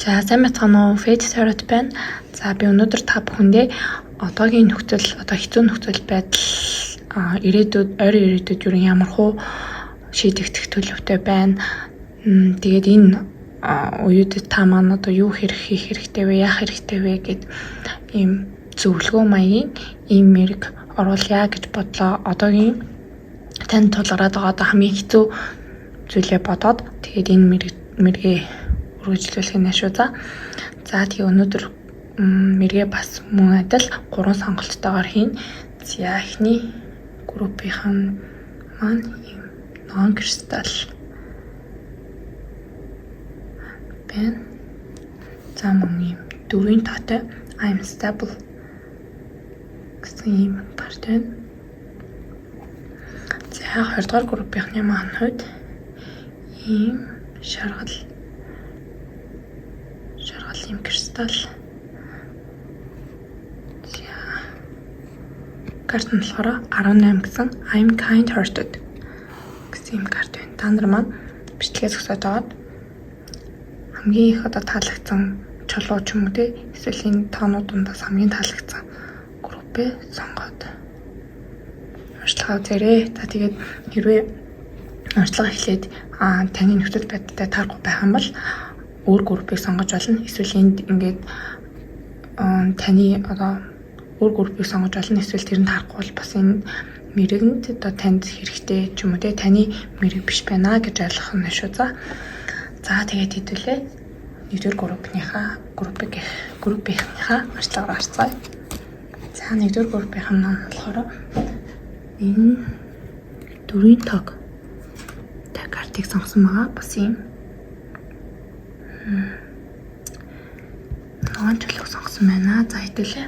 За сайн бацгаана уу? Фэйс Тарот байна. За би өнөөдөр та бүхэндээ одоогийн нөхцөл, одоо хэцүү нөхцөл байдал ирээдүйд ойрын ирээдүйд юу ямар хуу шийдэгдэх төлөвтэй байна. Тэгээд энэ үеүдэд та маань одоо юу хийх хэрэгтэй вэ, яах хэрэгтэй вэ гэд ийм зөвлөгөө маягийн ийм мэрэг оруулъя гэж бодлоо. Одоогийн танд тулгараад байгаа одоо хамгийн хэцүү зүйлээ бодоод тэгээд энэ мэргээ үргэлжлүүлэх нь шүү. За тэгээ өнөөдөр мэргээ бас мөн адил 3 сонголттойгоор хийн. За эхний группийнхан маань non crystal байна. За мөн 4-ийн тоотой I'm stable гэсэн ийм карт байна. За 2 дугаар группийнхны маань хувьд ийм шаргал ийм кристалл. За карт нь болохоор 18 гэсэн I'm kind hearted гэсэн ийм карт байна. Та нар маань бичлэгээ зогсоод аваад хамгийн их одоо таалагдсан чулуу ч юм уу те эсвэл энэ тоонууд дундаас хамгийн таалагдсан группээ сонгоод урьдчилгаа зэрэг. За тэгээд хэрвээ урьдчилгаа эхлээд таны нөхцөл байдалтай таарахгүй байх юм бол өөр группийг сонгож болно. Эсвэл энд ингээд таны одоо өөр группийг сонгож болно. Эсвэл тэр нь таарахгүй бол бас энэ мэрэгэнд одоо танд хэрэгтэй ч юм уу те таны мэрэг биш байна гэж ойлгох нь шүү. За тэгээд хэдүүлээ 1-р группийнхаа арчлагаар харцгаая. За 1-р группийнх нь болохоор энэ 4-ийн тог картыг сонгосон байгаа. Бас юм ноон чөлөөг сонгосон байна. За хэдүүлээ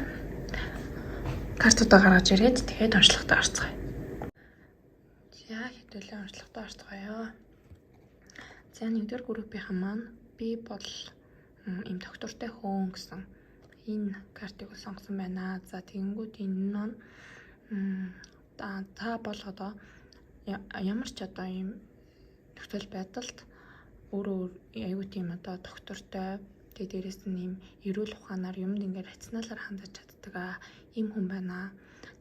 картуудаа гаргаж ирээд тэгээд онцлогтой харцгаая. За хэдүүлээ онцлогтой харцгаая. За 1-р группийнхан маань би бол им доктортой хөөн гэсэн энэ картыг сонгосон байна. За тэгэнгүүт энэ нь та бол одоо ямар ч одоо ийм нөхцөл байдалд өөрөө аюу тийм одоо доктортой тэгээд дээрэс нь ийм эрүүл ухаанаар юмд ингээд рационалаар хандаж чаддаг ийм хүн байна.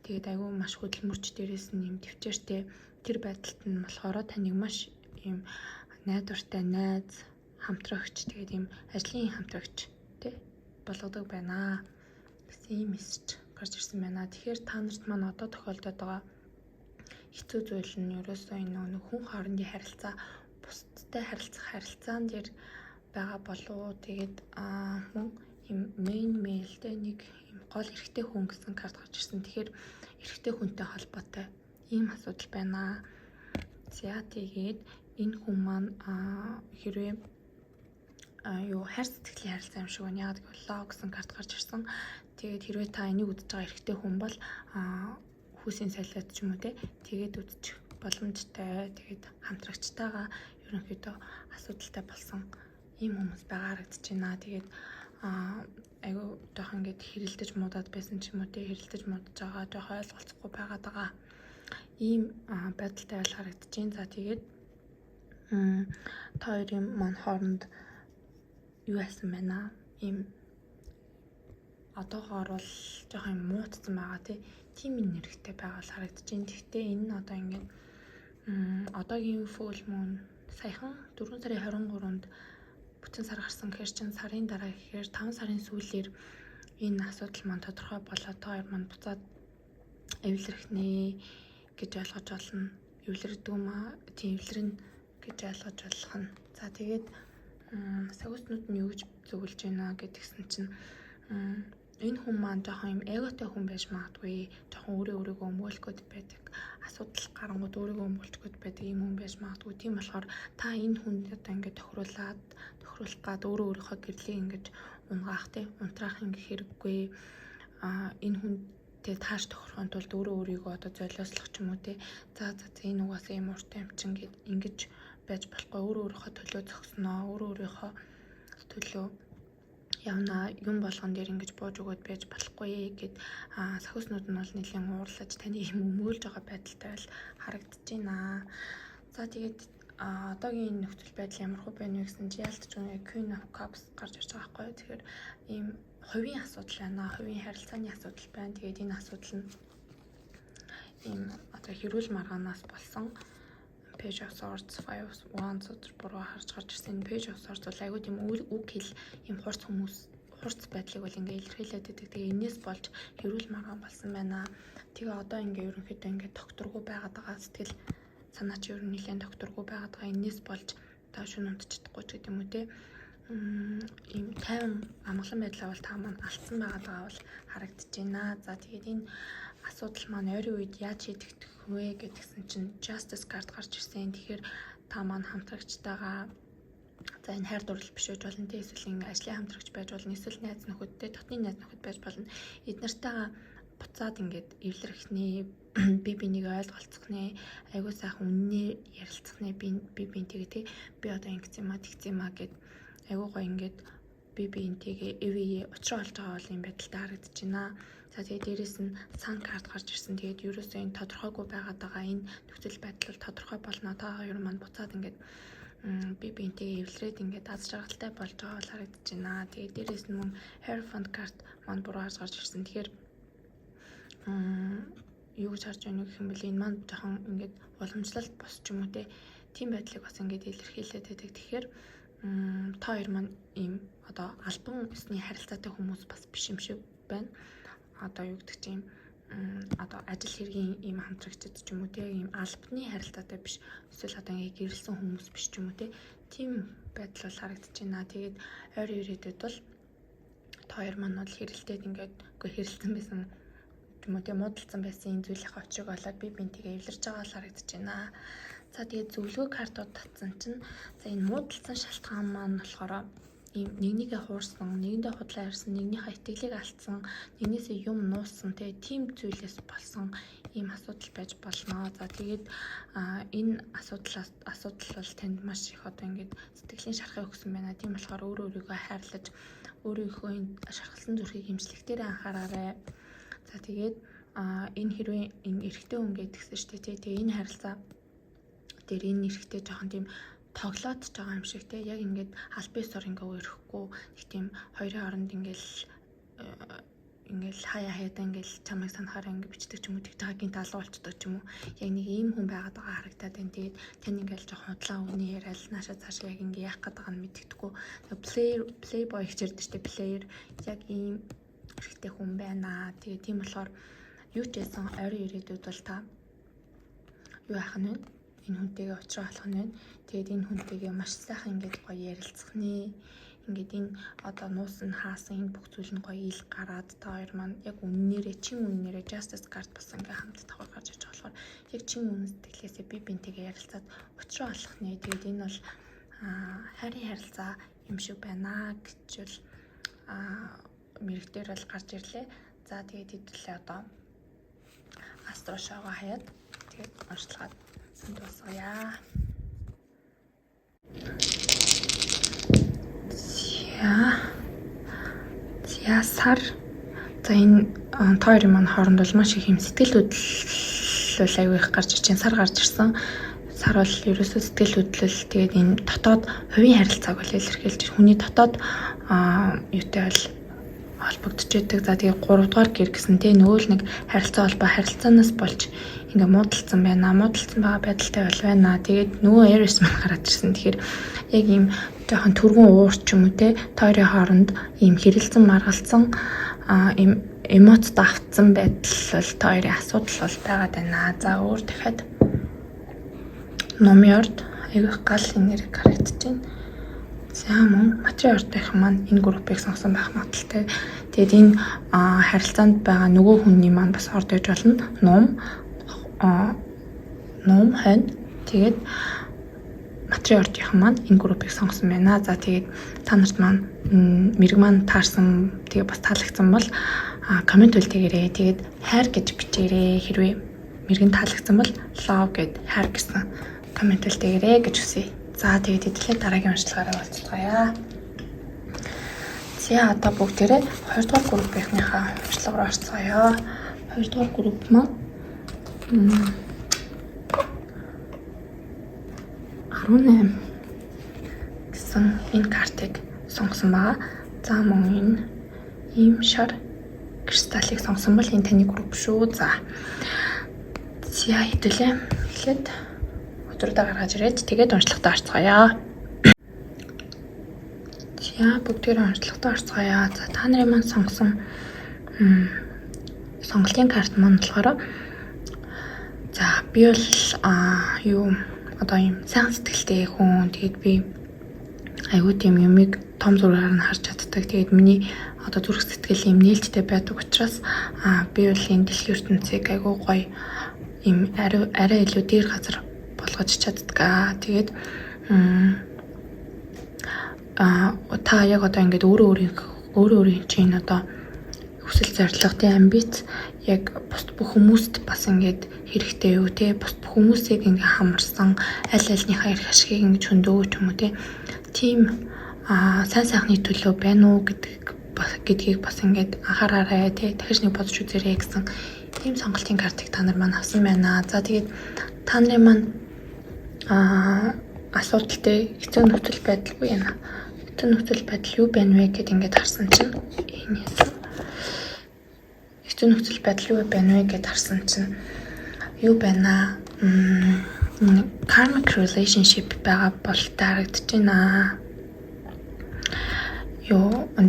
Тэгээд аюу маш хөдөлмөрч дээрэс нь ийм төвчээртэй тэр байдалд нь болохоор таныг маш ийм найдвартай найз хамтрагч тэгээд ийм ажлын хамтрагч тий болгодог байна гэсэн ийм мессеж гарч ирсэн байна. Тэгэхээр та нарт маань одоо тохиолдоод байгаа хэцүү зүйл нь ерөөсөө энэ хүн хоорондын харилцаа бусдтай харилцаан дээр байгаа болов. Тэгээд мөн ийм мэйлтэй нэг ийм гол эрэгтэй хүн гэсэн карт гарч ирсэн. Тэгэхээр эрэгтэй хүнтэй холбоотой ийм асуудал байна. За тэгээд энэ хүн маань хэрвээ хайр сэтгэлийн харилцаа юм шиг байна. Яг лоо гэсэн карт гарч ирсэн. Тэгээд хэрвээ та энийг үзэж байгаа эрэгтэй хүн бол хүүсийн солиод ч юм уу тэгээд үзчих боломжтой. Тэгээд хамтрагчтайгаа ерөнхийдөө асуудалтай болсон ийм хүмүүс байгаа харагдаж байна. Тэгээд айгүй жоохон ингээд хэрэлдэж муудаад байсан ч юм уу хэрэлдэж муудаж байгаа жоохон ойлголцохгүй байгаад байгаа ийм байдалтай байл харагдаж байна. За тэгээд та хоёрын маань хооронд юу яасан байна? Ийм одоогоор бол жоохон муутсан байгаа тийм нэрхтэй байгаа л харагдаж байна. Гэхдээ энэ нь одоо ингээд одоогийн фул мөн саяхан 4 сарын 23-нд бүтэн сар гарсан гэхээр чинь сарын дараа гэхээр 5 сарын сүүлээр энэ асуудал маань тодорхой болоод та хоёр маань буцаад эвлэрэх нэ гэж ойлгож олно. Эвлэрдэг юм тийм эвлэрнэ гэж ойлгож болох нь. За тэгээд сагуснууд нь юу гэж зөвлөж байна гэдгсэн чинь энэ хүн маань жоохон юм эготой хүн байж магадгүй, жоохон өөрийгөө өмгөөлөхөд байдаг, асуудал гарангууд өөрийгөө өмгөөлчихөд байдаг юм хүн байж магадгүй. Тийм болохоор та энэ хүнд одоо ингээд тохируулах гад өөрийнхөө гэрлийг ингээд унгаах унтраах ингээ хэрэггүй. Энэ хүнтэй тааш тохирохын тулд өөрийгөө одоо золиослох ч юм уу За энэ угаасаа юм ууртай юм чинь ингэж байж болохгүй. Өөрийнхөө төлөө зогсноо, өөрийнхөө төлөө явна юм болгон дээр ингэж бууж өгöd байж болохгүй гэд сахиуснууд нь бол нэлийн уурлаж таны юм өмгөөлж байгаа байдалтай бол харагдаж байна. За тэгээд одоогийн нөхцөл байдал ямар хөө байна вэ гэсэн чи ялтч үнэ Queen of Cups гарч ирж байгаа байхгүй. Тэгэхээр ийм хувийн асуудал байна. Хувийн харилцааны асуудал байна. Тэгээд энэ асуудал нь ийм одоо хэрүүл маргаанаас болсон Page of Swords, Five of Wands буруу гарч ирсэн. Page of Swords бол айгүй тийм үг хэл ийм хурц байдлыг бол ингээ илэрхийлээд байдаг. Тэгээ энэс болж хэрүүл маргаан болсон байна. Тэгээ одоо ингээ ерөнхийдөө ингээ докторгүй байгаад байгаа сэтгэл санаа чи ер нь нэлээд докторгүй байгаад байгаа. Энэс болж та шүн унтчихдаггүй ч гэдэг юм уу те. Ийм тайван амгалан байдлаа бол та маань алдсан байгаа бол харагдаж байна. За тэгээд энэ асуудал маань ойрын үед яаж шийдэгдэх вэ гэдгсэн чинь Justice card гарч ирсэн. Тэгэхээр та маань хамтрагчтайгаа за энэ хайр дурлал биш байж болно те, эсвэл ингээ ажлын хамтрагч байж болно, эсвэл найз нөхөдтэй, дотны найз нөхөд байж болно. Эднэртэйгээ буцаад ингээд эвлэрэх нэ, би бинийг ойлголцох нэ, айгуу сайхан үннээ ярилцах нэ, би бинтэйгээ те, би одоо ингэсэн юм а гэд айгуу гоё ингээд би бинтэйгээ эвээ уучраа олж байгаа бол юм байдалтай харагдаж байна. За тэгээд дээрэс нь сан карт гарч ирсэн. Тэгээд ерөөсөө энэ тодорхойгүй байгаад байгаа энэ нөхцөл байдал бол тодорхой болно. Та хоёр маань буцаад ингээд би бинтэйгээ эвлэрээд ингээд аз жаргалтай болж байгаа бол харагдаж байна. Тэгээд дээрэс нь мөн Hierophant карт маань буруу гарч ирсэн. Тэгэхээр юу гэж харж байна гэх юм бол энэ маань жоохон ингээд уламжлалт босч юм уу те, тийм байдлыг бас ингээд илэрхийлээд байдаг. Тэгэхээр та хоёр маань ийм одоо албан ёсны харилцаатай хүмүүс бас биш юм шиг байна. Одоо юу гэдэг чинь одоо ажил хэргийн ийм хамтрагчид ч юм уу те, ийм албаны харилцаатай биш, эсвэл одоо ингээд гэрэлсэн хүмүүс биш ч юм уу те, тийм байдал бол харагдаж байна. Тэгээд ойрын ирээдүйд бол та хоёр маань бол хэрэлтээд ингээд үгүй хэрэлсэн байсан юм уу те, муудалцсан байсан энэ зүйлийн очрыг болоод би бинтэйгээ эвлэрч байгаа л харагдаж байна. За тэгээд зөвлөгөө картууд татсан чинь за энэ муудалцсан шалтгаан маань болохоор ийм нэгнийгээ хуурсан, нэгэндээ худлаа ярьсан, нэгнийхээ итгэлийг алдсан, нэгнээсээ юм нуусан тийм зүйлээс болсон ийм асуудал байж болно. За тэгээд энэ асуудал бол танд маш их одоо ингээд сэтгэлийн шархыг өгсөн байна. Тийм болохоор өөрийгөө хайрлаж, өөрийнхөө энэ шархалсан зүрхийг эмчлэхтээр анхаараарай. За тэгээд энэ хэрвээ энэ эрэгтэй хүн гэдгсэн шүү дээ. Тэгээ энэ харилцаа дээр энэ эрэгтэй жоохон тийм тоглоод ч байгаа юм шиг те, яг ингээд аль биесээр ингээ өрөхгүй их тийм хоёрын хооронд ингээл хаяа ингээл чамайг санахаараа ингээ бичдэг ч юм уу, тэгтэйгийн талуу болчдөг ч юм уу. Яг нэг ийм хүн байгаад байгаа харагдаад байна. Тэгээд тань ингээл жоохон худлаа үний яриад наашаа цааш яг ингээ яах гээд байгааг нь мэддэхгүй. Playboy хичээрдэг штэ, player яг ийм эрэгтэй хүн байна. Тэгээд тийм болохоор юу ч яасан ойрын ирээдүйд бол та юу яах нь вэ? Энэ хүнтэйгээ уулзрах болох нь байна. Тэгээд энэ хүнтэйгээ маш сайхан ингээд гоё ярилцах нэ. Ингээд энэ одоо нуусан хаасан энэ бүх зүйл нь гоё ил гараад та хоёр маань яг чин үннээрээ Justice card бас ингээд хамт давхар гарч иж болохоор яг чин үнэн сэтгэлээсээ би бинтэйгээ ярилцаад уулзрах болох нэ. Тэгээд энэ бол хайрын харилцаа юм шиг байна гэж бол мэрэгтэр бол гарч ирлээ. За тэгээд хэдүүлээ одоо астро шоуга хаяад тэгээд уншлагаад санд басгая. За сар. За энэ тойрын маань хооронд бол маш их юм сэтгэл хөдлөл аягүй их гарч ирж байна. Сар гарч ирсэн. Сар бол ерөөсөө сэтгэл хөдлөл, тэгээд энэ дотоод хувийн харилцааг бол илэрхийлж, хүний дотоод юутай бол холбогдож байдаг. За тэгээ 3 дугаар гэр гэсэн те, нөгөө л нэг харилцаа холбоо, харилцаанаас болж ингээ муудалцсан байна. Муудалцсан байгаа байдалтай бол байна. Тэгээд нөгөө Aries маань гараад ирсэн. Тэгэхээр яг ийм жоохон түргэн уурч юм уу те, тойрын хооронд ийм хэрэлцэн маргалцсан ийм эмоц давтсан байдал бол тойрын асуудал бол байгаад байна. За өөр дахиад номёрд айгүйх гал нэр харагдаж байна. За мөн материалтай маань энэ группийг сонгосон байх магадaltaй. Тэгээд энэ харилцаанд байгаа нөгөө хүний маань бас орж иж болно. Ном хань. Тэгээд материалын маань энэ группийг сонгосон байна. За тэгээд та нарт маань мэрэг маань таарсан, тэгээд бас таалагдсан бол комент үлдээгээрэй. Тэгээд хайр гэж бичээрэй. Хэрвээ мэрэгэн таалагдсан бол love гэд хайр гэсэн комент үлдээгээрэй гэж хүсье. За тэгээд эдгээр дараагийн уншлагаараа болцгаая. За одоо бүгдээрээ 2 дугаар группийнхнийхаа уншлага руу орцгоё. 2 дугаар групп маань 4-8 гэсэн энэ картыг сонгосон байгаа. За мөн энэ ийм шар кристаллыг сонгосон бол энэ таны групп шүү. За хэдүүлээ. Эхлээд өдрүүдээ гаргаж ирээд тэгээд уншлагатаа орцгоё. За бүгдээр уншлагатаа орцгоё. За та нарын маань сонгосон сонголтын карт маань болохоор за би бол одоо юм сайн сэтгэлтэй хүн. Тэгээд би айгүй тийм юмыг том зургаар нь харж чаддаг. Тэгээд миний одоо зүрх сэтгэл юм нээлттэй байдаг учраас би бол энэ дэлхийн ертөнцийг айгүй гоё юм арай илүү дээр газар болгож чаддаг. Тэгээд та яг одоо ингээд өөрөө чинь одоо хүсэл зорилготой амбиц яг бус бүх хүмүүст бас ингээд хэрэгтэй юу те бус бүх хүмүүсийг ингээд хамарсан аль альныхаа эрх ашигыг ингээд хөндөөгч юм уу те тийм сайн сайхны төлөө байна уу гэдгийг бас ингээд анхаараарай те дахиж нэг бодож үзээрэй гэсэн тийм сонголтын картыг та нар маань авсан байна. За тэгээд та нарын маань асуудалтай хэцүү нөхцөл байдалгүй юм. Хэцүү нөхцөл байдал юу байна вэ гэдээ ингээд харсан чинь энэ яасан. Хэцүү нөхцөл байдал юу байна вэ гэдээ харсан чинь юу байна? Karmic relationship байгаа бол дарагдж байна.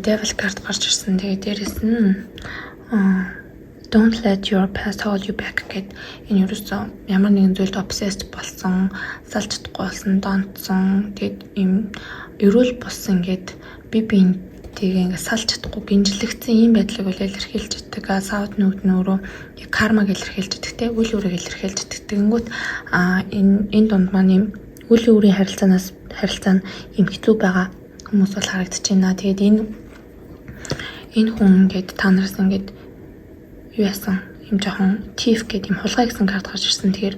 Devil card гарч ирсэн. Тэгээд дээрэс нь don't let your past hold you back гэд энэ юусэн ямар нэгэн зүйлд obsessed болсон, салж чадахгүй болсон, донтсон. Тэгээд юм эрүүл болсон гэд биентэйгээ ингээд салж чадахгүй гинжлэгдсэн ийм байдлыг бол илэрхийлж өгдөг. Сауд нүд нөөрөө яг кармаг илэрхийлж өгдөг те үйл үүрийг илэрхийлж өгдөг. Тэгэнгүүт энэ дунд маань юм үйл үүрийн харилцаа нь юм хэцүү байгаа хүмүүс бол харагдаж байна. Тэгээд энэ хүн ингээд та нараас ингээд юу яасан юм жоохон thief гэдэг юм хулгай гэсэн карт гарч ирсэн. Тэгэхээр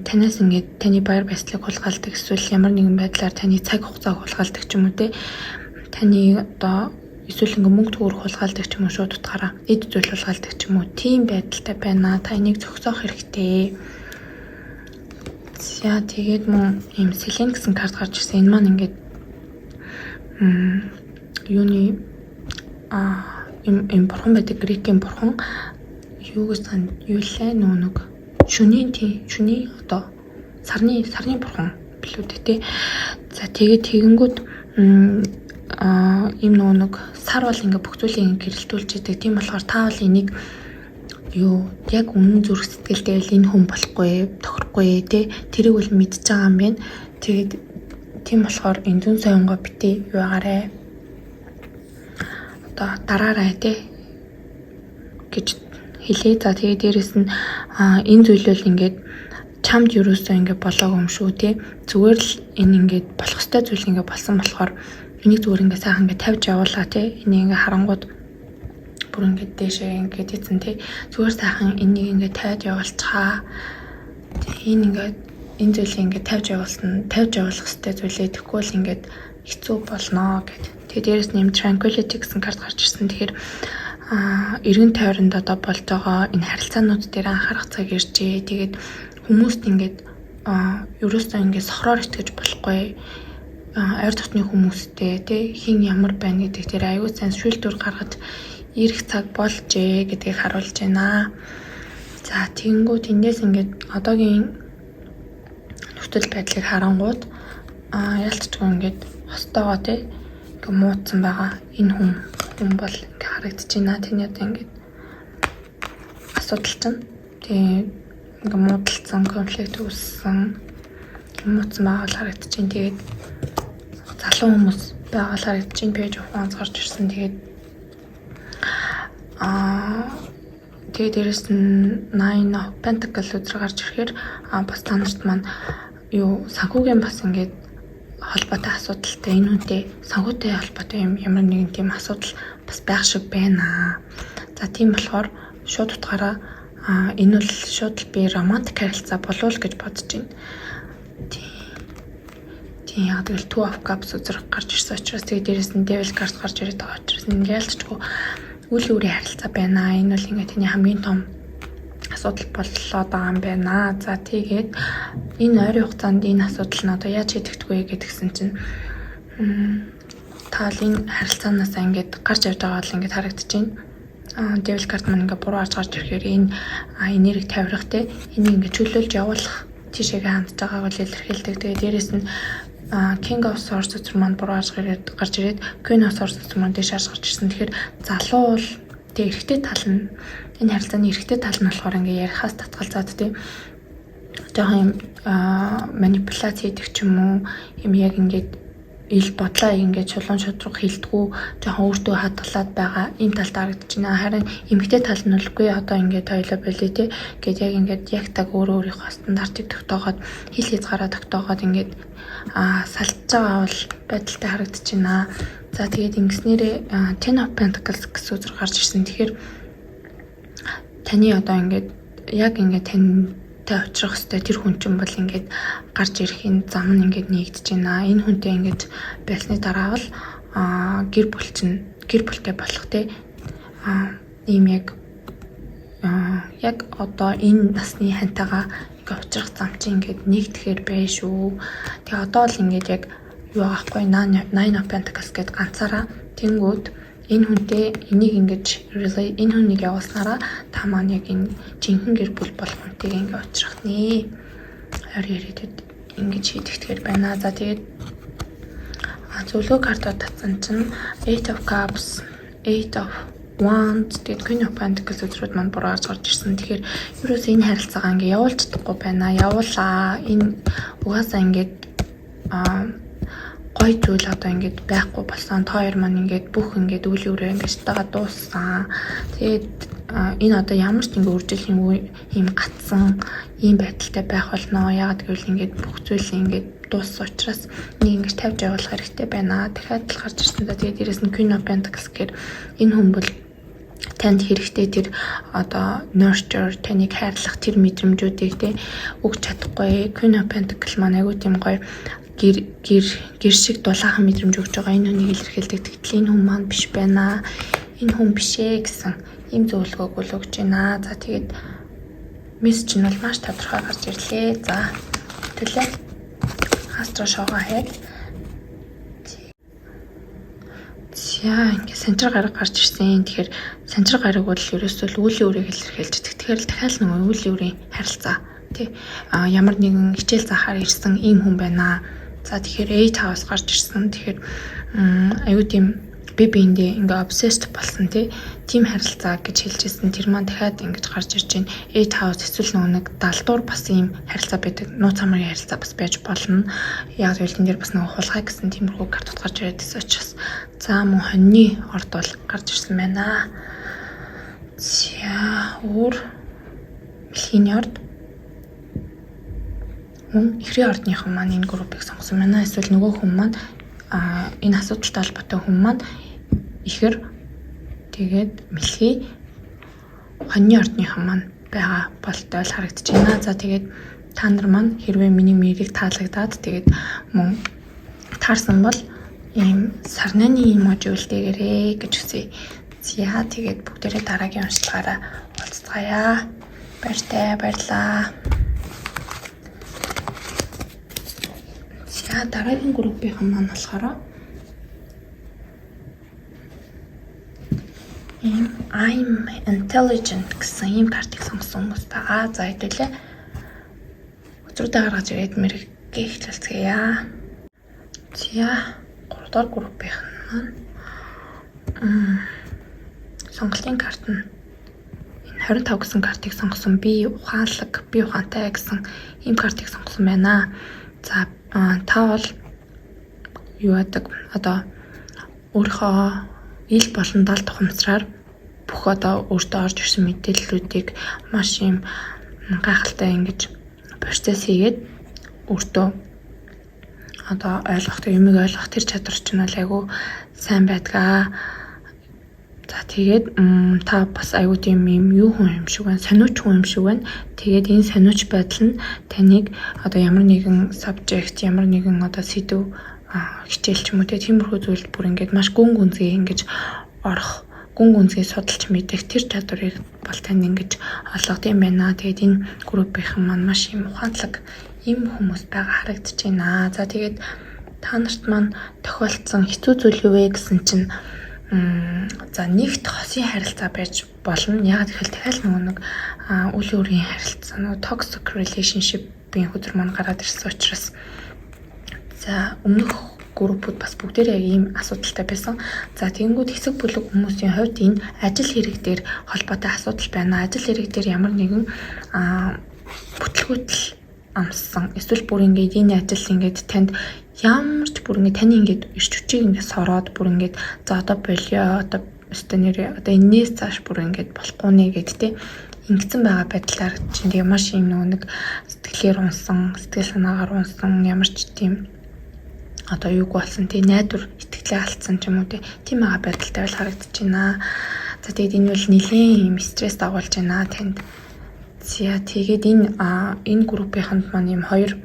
танаас ингээд таны баяр баясгалыг хулгайлдаг эсвэл ямар нэгэн байдлаар таны цаг хугацааг хулгайлдаг ч юм уу те таны одоо эсвэл ингээ мөнгө төгрөг хулгайлдаг ч юм уу шууд утгаараа эд зүйл хулгайлдаг ч юм уу тийм байдалтай байна. Та энийг зогсоох хэрэгтэй. За тэгээд мөн ийм Селен гэсэн карт гарч ирсэн. Энэ маань ингээд юуны им бурхан байдаг грекийн бурхан юугсан юу лээ нэг шүний одоо сарны бурхан билүү дээ. За тэгээд тэгэнгүүт им нэг сар бол ингээ бүх зүйлийг гэрэлтүүлж идэг. Тийм болохоор та бол энийг яг үнэн зүрх сэтгэлдээ л энэ хүн болохгүй, тохирохгүй те тэрийг бол мэдж байгаа юм байна. Тэгээд тийм болохоор энэ зүүн соёнгоо битээ юу агаарэ одоо дараарай те гэж хэлээ. За тэгээд дээрэс нь энэ зүйлөл ингээд чамд юусоо ингээд болоогүй юм шүү те зүгээр л энэ ингээд болох ёстой зүйл ингээд болсон болохоор энийг зүгээр ингээд сайхан ингээд тавьж явуулаа те энийг ингээд харангууд бүр ингээд дэшээ ингээд ийцэн те зүгээр сайхан энийг ингээд тавьж явуулчихаа. Энэ зүйлийг ингээд тавьж явуулах ёстой зүйлээ тэгвэл ингээд хэцүү болно гэд. Тэгээд дээрэс нь tranquility гэсэн карт гарч ирсэн. Тэгэхээр эргэн тойронд одоо болж байгаа энэ харилцаанууд дээр анхаарах цаг иржээ. Тэгээд хүмүүст ингээд ерөөсөө ингээд сохроор итгэж болохгүй. Ойр дотны хүмүүстэй тий хин ямар байна гэдэг дээр аюул сайн шүүлтүр гаргаж ирэх цаг болжээ гэдгийг харуулж байна. За тэгэнгүүт эндээс ингээд одоогийн нөхцөл байдлыг харангууд ялцчгүй ингээд хостоогоо тий ингээд муудсан байгаа энэ хүн бол ингээд харагдаж байна. Тэний одоо ингээд асуудал чинь тий ингээд муудалцсан конфликт үүссэн муудсан байгаа л харагдаж байна. Тэгээд залуу хүмүүс байгаа л харагдаж байна. Пэйж ухаан гарч ирсэн. Тэгээд дээрэс нь 9 of Pentacles өдрөөр гарч ирэхээр бас та нарт маань санхүүгийн бас ингээд холбоотой асуудалтай энэ үнтэй санхүүтэй холбоотой ямар нэгэн тийм асуудал бас байх шиг байна. За тийм болохоор шууд утгаараа энэ бол шууд би романтик харилцаа болов уу гэж бодож байна. Тийм яг л Two of Cups өдрөөр гарч ирсэн учраас тэгээд дээрэс нь Devil card гарч ирээд байгаа учраас энэ ялцчгүй үйл үүрийн харилцаа байна. Энэ бол ингээд таны хамгийн том асуудал боллоо байгаа юм байна. За тэгээд энэ ойрын хугацаанд энэ асуудал нь одоо яаж шийдэгдэх вэ гэдгсэн чинь таал энэ харилцаанаас ингээд гарч явж байгаа бол ингээд харагдаж байна. Devil card маань ингээд буруу гарч ирэхээр энэ энерги тавирах те энийг ингээд чөлөөлж явуулах тийшээгээ хандж байгааг л илэрхийлдэг. Тэгээд дээрэс нь King of Swords зүр маань буруу гарч ирээд Queen of Swords зүр маань дэш гарч ирсэн. Тэгэхээр залуу бол тэг эрэгтэй тал нь энэ харилцааны эрэгтэй тал нь болохоор ингээ ярихаас татгалзаад тий. Жохон юм манипуляц хийдэг ч юм уу юм яг ингээд ил бодлоо ингээд чулуун шудраг хилдэггүй жоохон өөртөө хадгалаад байгаа ийм талд харагдаж байна. Харин эмэгтэй тал нь үгүй одоо ингээд тойлоо болий тий. Гэт яг ингээд яг таг өөрийнхөө стандартыг тогтоогоод хил хязгаараа тогтоогоод ингээд салж байгаа бол байдалтай харагдаж байна. За тэгээд ингэснээрээ Ten of Pentacles гэсэн үзэр гарч ирсэн. Тэгэхээр таны одоо ингээд яг ингээд тантай очих хэвээр тэр хүн чинь бол ингээд гарч ирэхин зам нь ингээд нэгдэж байна. Энэ хүнтэй ингээд байсны дараа бол гэр бүлтэй болох те ийм яг одоо энэ насны хантайгаа ингээд очих зам чинь ингээд нэгдэхээр байна шүү. Тэгээ одоо л ингээд яг юу аахгүй Nine of Pentacles гэд ганцаараа тэнгүүд энэ хүнтэй энийг ингэж энэ хүнийг явуулснараа та маань яг энэ жинхэнэ гэр бүл болох хүнтэйг ингэ очих нэ. Ойр ирээдүйд ингэж шийдэгдэхээр байна. За тэгээд зөвлөгөө картууд татсан чинь Eight of Cups, Eight of Wands, тэгээд Queen of Pentacles үзрүүд маань буруу гарч ирсэн. Тэгэхээр ерөөсөө энэ харилцаагаа ингэ явуулж чадахгүй байна. Явуулаа. Энэ угаасаа ингэж гой зүйл одоо ингээд байхгүй болсон. Та хоёр маань ингээд бүх ингээд үйл өрөө ингээд тагаа дууссан. Тэгээд энэ одоо ямар ч ингээд үржилхийн юм гатсан ийм байдалтай байх болно. Ягаад гэвэл ингээд бүх зүйл ингээд дууссан учраас нэг ингээд тавьж явуулах хэрэгтэй байна. Дахиад л гарч ирсэн. Тэгээд дээрэс нь Queen of Pentacles гэхээр энэ хүн бол танд хэрэгтэй тэр одоо nurture таныг хайрлах тэр мэдрэмжүүдийг те өгч чадахгүй. Queen of Pentacles маань айгүй тийм гоё гэр шиг дулаахан мэдрэмж өгч байгаа. Энэ хүнийг илэрхийлдэг. Тэгтэл энэ хүн маань биш байна. Энэ хүн бишээ гэсэн ийм зөвлөгөөг л өгч байна. За тэгээд мессеж нь бол маш тодорхой гарч ирлээ. За төлөө астро шоугаа хийх. За ингээд санчир гараг гарч ирсэн. Тэгэхээр санчир гараг бол ерөөсөө үеийн үрийг илэрхийлж. Тэгэхээр л дахиад нэг үеийн үрийн харилцаа тий ямар нэгэн хичээл заахаар ирсэн ийм хүн байна. За тэгэхээр Eight House гарч ирсэн. Тэгэхээр аюу тийм биендээ ингээ obsessed болсон тийм харилцаа гэж хэлжсэн. Тэр маань дахиад ингэж гарч ирж байна. Eight House эсвэл нэг далдуур бас ийм харилцаа байдаг. Нууц хамрын харилцаа бас байж болно. Яг л энэ дээр бас нэг хулгай гэсэн тиймэрхүү картууд гарч ирээд байсан учраас за мөн хоньны орд бол гарч ирсэн байна. За өөр мэлхийн орд ихрийн ордныхан маань энэ группыг сонгосон байна. Эсвэл нөгөө хүн маань энэ асуудалтай холбоотой хүн маань ихэр тэгээд мэлхий хоньны ордныхан маань байгаа болтой л харагдаж байна. За тэгээд та нар маань хэрвээ миний мэрийг таалагдаад тэгээд мөн таарсан бол ийм сарнаны эможи үлдээгээрэй гэж үсэ. За тэгээд бүгдээрээ дараагийн уншлагаараа уулзцгаая. Баярлалаа. За дараагийн группийнхан маань болохоор I'm intelligent гэсэн ийм картыг сонгосон хүмүүс байгаа. За хэдүүлээ өдрөдөө гаргаж ирээд мэрэггээ эхлүүлцгээе. За 3 дахь группийнхан маань сонголтын карт нь энэ 25 гэсэн картыг сонгосон. Би ухаалаг, би ухаантай гэсэн ийм картыг сонгосон байна. За та бол юу яадаг одоо өөрийнхөө ил болон дал тухамсраар бүх одоо өөртөө орж ирсэн мэдээллүүдийг маш юм гайхалтай ингэж процесс хийгээд өөртөө одоо юмыг ойлгох тэр чадвар чинь бол айгүй сайн байдгаа. За тэгээд та бас айгүй тийм юу хүн юм шиг байна, сониуч хүн юм шиг байна. Тэгээд энэ сониуч байдал нь таныг одоо ямар нэгэн subject, ямар нэгэн одоо сэдв хичээл ч юм уу тиймэрхүү зүйлд бүр ингээд маш гүн гүнзгий ингэж орох гүн гүнзгий судалж мэдэх тэр чадварыг бол танд ингэж олгох юм байна. Тэгээд энэ группийнхэн маань маш юм ухаантлаг ийм хүмүүс байгаа харагдаж байна. За тэгээд та нарт маань тохиолдсон хэцүү зүйл юу вэ гэсэн чинь за нэгт хосын харилцаа байж болно. Яг тэгэхээр дахиад нэг үйл өөрийн харилцаа нөгөө toxic relationship-ийн хөдөр маань гараад ирсэн учраас за өмнөх группүүд бас бүгдээрээ яг ийм асуудалтай байсан. За тэгэнгүүт хэсэг бүлэг хүмүүсийн хувьд энэ ажил хэрэг дээр холбоотой асуудал байна. Ажил хэрэг дээр ямар нэгэн бүтлгүүтэл амссан. Эсвэл бүр ингээд энэ ажил ингээд танд ямар ч бүр ингээд таны ингээд ирч хүчийг ингээд сороод бүр ингээд за одоо болио одоо өстө нэрээ одоо энэс цааш бүр ингээд болохгүй нэ гэд тэ ингэсэн байгаа байдлаар чинь тэгээ маш юм нэг сэтгэлээр унсан, сэтгэл санаагаар унсан ямар ч тийм одоо юуг болсон тий найдвар итгэлээ алдсан ч юм уу тийм байгаа байдалтай бол харагдаж байна. За тэгээд энэ бол нэлээд юм стресс дагуулж байна танд. За тэгээд энэ группийнхэнд маань юм хоёр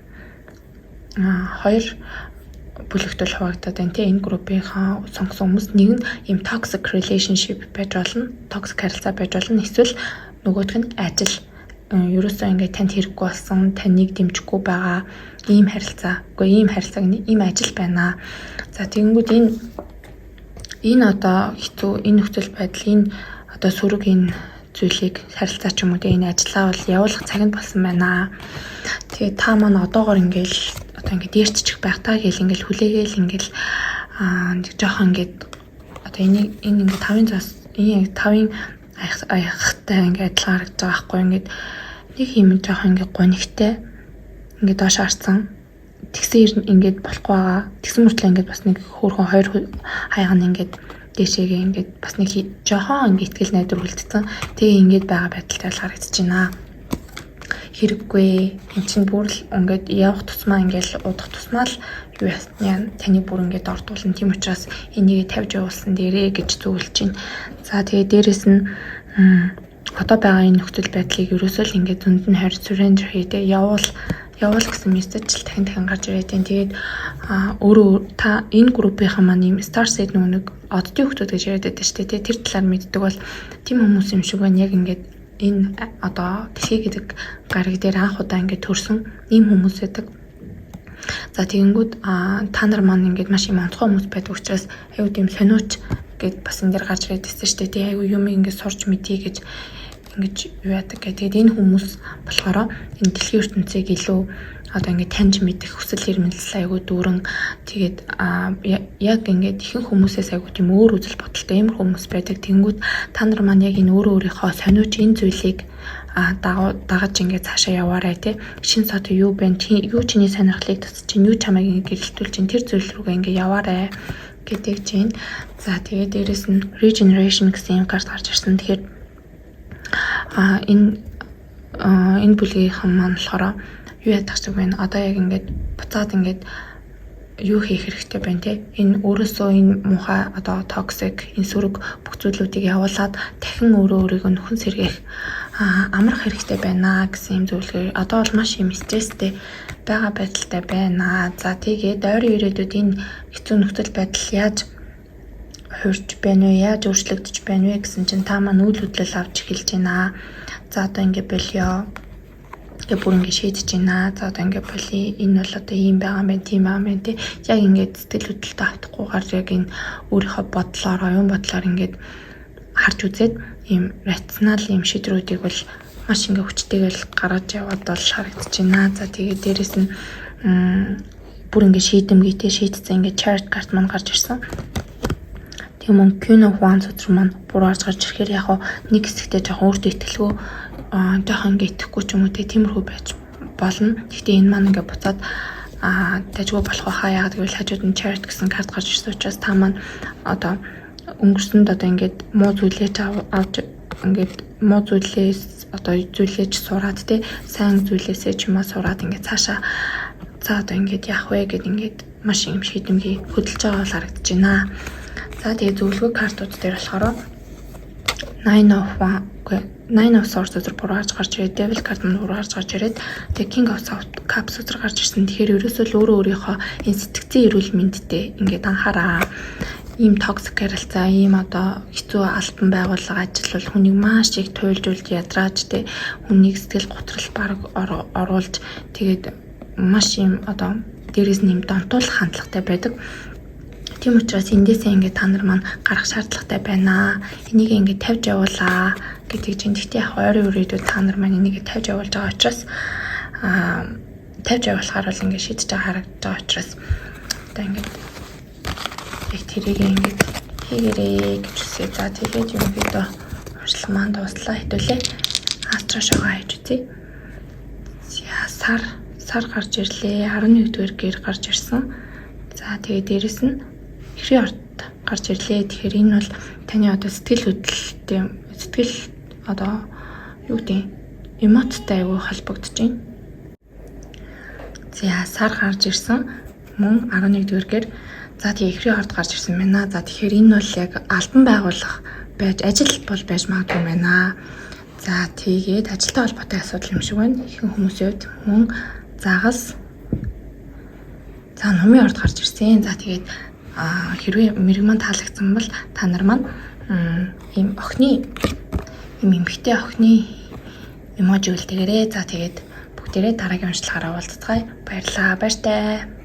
бүлэгтэл хуваагдаад байна тий. Энэ группийнхан сонгосон хүмүүс нэг нь юм toxic relationship байж болно, toxic харилцаа байж болно. Эсвэл нөгөөх нь ажил ерөөсөө ингээд танд хэрэггүй болсон, таныг дэмжихгүй байгаа ийм харилцаа. Үгүй ийм харилцааг ийм ажил байна. За тэгэнгүүт энэ одоо хэцүү энэ нөхцөл байдал энэ одоо сөрөг энэ зүйлийг харилцаа ч юм уу энэ ажлаа бол явуулах цаг нь болсон байна. Тэгээ та маань одоогоор ингээл одоо ингээд дээрччих байх та гэл ингээл хүлээгээл ингээл жоохон ингээд одоо энэ ингээд 5-ын зас энэ 5-ын аяхтай ингээд адилхан харагдаж байгаа байхгүй ингээд нэг юм жоохон ингээд гонигтай ингээд доош харсан. Тэгсэн ингээд болохгүй байгаа. Тэгсэн мөртлөө ингээд бас нэг хөөрхөн хоёр хаяг нь ингээд дээшээгээ ингээд бас нэг жоохон ингээд итгэл найдвар үлдсэн. Тэгээ ингээд байгаа байдалтай л харагдаж байна. Хэрэггүй. Энд чинь бүр л ингээд явах тусмаа ингээд удах тусмаа л юу ясна таны бүр ингээд ордуулна. Тийм учраас энийг тавьж явуулсан дээрээ гэж зөвлөж байна. За тэгээ дээрэс нь одоо байгаа энэ нөхцөл байдлыг ерөөсөө л ингээд зөнд нь харь surrender хийдэ явуул гэсэн мессеж л дахин гарч ирээд байна. Тэгээд өөрөө та энэ группийнхан маань юм star set нэг оддын хүмүүс гэж яриад байдаг шүү дээ. Тэр талаар мэддэг бол тийм хүмүүс юм шиг байна. Яг ингээд энэ одоо дэлхий гэдэг гариг дээр анх удаа ингээд төрсөн ийм хүмүүс байдаг. За тэгэнгүүт та нар маань ингээд маш юм онцгой хүмүүс байдаг учраас аюу тийм сониуч гэд бас энэ дэр гарч ирээд байсан шүү дээ. Тэгээ аюу юм ингээд сурч мэдье гэж ингэж юу яадаг гэх. Тэгээд энэ хүмүүс болохоор энэ дэлхийн ертөнцийг илүү одоо ингээд таньж мэдэх хүсэл эрмэлзэл айгуу дүүрэн тэгээд яг ингээд ихэнх хүмүүсээс айгуу тийм өөр үзэл бодолтой ямар хүмүүс байдаг. Тэнгүүд та нар маань яг энэ өөрийнхөө сониуч энэ зүйлийг дагаж ингээд цаашаа яваарай тий. Шин сод юу байна? Юу чиний сонирхлыг тусч чинь юу чамайг ингээд гэрэлтүүл чинь тэр зүйл рүүгээ ингээд яваарай гэдэг чинь. За тэгээд дээрэс нь regeneration гэсэн юм карт гарч ирсэн. Тэгэхээр энэ бүлгийнхэн маань болохоор юу ядах шиг байна. Одоо яг ингээд буцаад ингээд юу хийх хэрэгтэй байна те. Энэ өөрөөсөө энэ муухай одоо toxic энэ сөрөг бүх зүйлүүдийг явуулаад дахин өөрийгөө нөхөн сэргээх амрах хэрэгтэй байна гэсэн юм зөвлөгөө. Одоо бол маш юм стресстэй байгаа байдалтай байна. За тэгээд ойрын ирээдүйд энэ хэцүү нөхцөл байдал яаж хуурч байна вэ? Яаж өөрчлөгдөж байна вэ гэсэн чинь та маань үйл хөдлөл авч эхэлж байна. За одоо ингээд болио. Ингээд бүр ингээд шийдэж байна. За одоо ингээд болио. Энэ бол одоо ийм байгаа юм байна, тийм байгаа юм байна тий. Яг ингээд сэтгэл хөдлөлтөд автахгүйгээр яг энэ өөрийнхөө бодлоор, оюун бодлоор ингээд харж үзээд ийм рационал ийм шийдрүүдийг бол маш ингээд хүчтэйгээр гаргаж яваад бол харагдаж байна. За тэгээд дээрэс нь бүр ингээд шийдэмгийтэй шийдсэн ингээд chart карт маань гарч ирсэн. Тийм мөн Кюно Хуан цэцэр маань бүр гарч ирэхээр яг нэг хэсэгтээ жоохон өөртөө итгэлгүй жоохон ингээд итгэхгүй ч юм уу тиймэрхүү байж болно. Гэхдээ энэ маань ингээд буцаад тажгүй болох байхаа яагаад гэвэл хажууд нь chart гэсэн карт гарч ирсэн учраас та маань одоо өнгөрсөнд одоо ингээд муу зүйлээ авч ингээд муу зүйлээс одоо зүйлээж сураад те сайн зүйлээсээ ч юм уу сураад ингээд цаашаа за одоо ингээд яах вэ гэд ингээд маш юм шийдэмгий хөдөлж байгаа бол харагдаж байна. За тэгээ зөвлөгөө картууд дээр болохоор Nine of Swords зүр буруу гарч ирээд Devil карт нь буруу гарч ирээд тэгээ King of Cups зүр гарч ирсэн. Тэгэхээр ерөөсөө л өөрийнхөө энэ сэтгцэн эрүүл мэндэд ингээд анхаараа. ийм токсик харилцаа, ийм одоо хэцүү альбан байгууллага ажил бол хүнийг маш их туйлжуулж ядрааж тэ хүнийг сэтгэл готрол бараг оруулж тэгээд маш юм одоо дээрээс нь юм донтуулах хандлагатай байдаг. Тийм учраас эндээсээ ингээд та нар маань гарах шаардлагатай байна. Энийг ингээд тавьж явуулаа гэдэг чинь. Гэхдээ яг ойрын үрийдүүд та нар маань энийг тавьж явуулж байгаа учраас тавьж явуулахаар бол ингээд шийдэж байгаа харагдаж байгаа учраас одоо ингээд яг тэрийг ингээд хийгэрээ гэж үсээ. За тэгээд юм бидөө урьдлага маань дуслаа хэдүүлээ. Аатраа шогаа хийж үзье. За сар гарч ирлээ. 11-р гэр гарч ирсэн. За тэгээд дээрэс нь эхрийн орд гарч ирлээ. Тэгэхээр энэ бол таны одоо сэтгэл хөдлөлттэй сэтгэл одоо юу гэдэг эмоттой аягүй холбогдож байна. За сар гарч ирсэн. Мөн 11-р гэр. За тэгээ эхрийн орд гарч ирсэн байна. За тэгэхээр энэ бол яг альбан байгуулах байж ажил бол байж магадгүй байна. За тэгээд ажилтай холбоотой асуудал юм шиг байна. Ихэнх хүмүүсийн хувьд мөн загас. За номын орд гарч ирсэн. За тэгээд хэрвээ мэрэгман таалагдсан бол та нар маань ийм охины ийм эмхтэй охины эможи үлдээгээрэй. За тэгээд бүгдээрээ дараагийн уншлагаараа уулзцгаая. Баярлалаа. Баяртай.